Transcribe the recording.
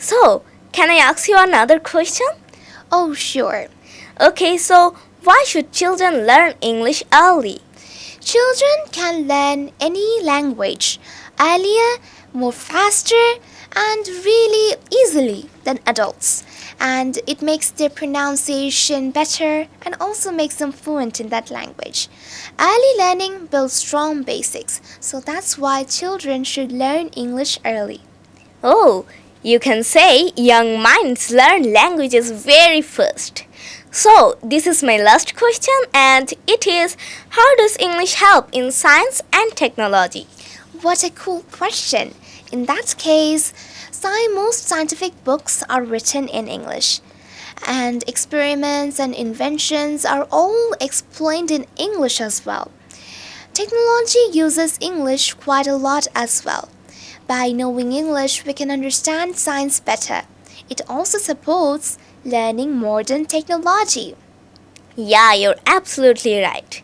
So, can I ask you another question? Oh, sure. Okay, so why should children learn English early? Children can learn any language earlier, more faster, and really easily than adults. And it makes their pronunciation better and also makes them fluent in that language. Early learning builds strong basics, so that's why children should learn English early. Oh, you can say young minds learn languages very first. So, this is my last question, and it is, how does English help in science and technology? What a cool question! In that case, most scientific books are written in English, and experiments and inventions are all explained in English as well. Technology uses English quite a lot as well. By knowing English, we can understand science better. It also supports learning modern technology. Yeah, you're absolutely right.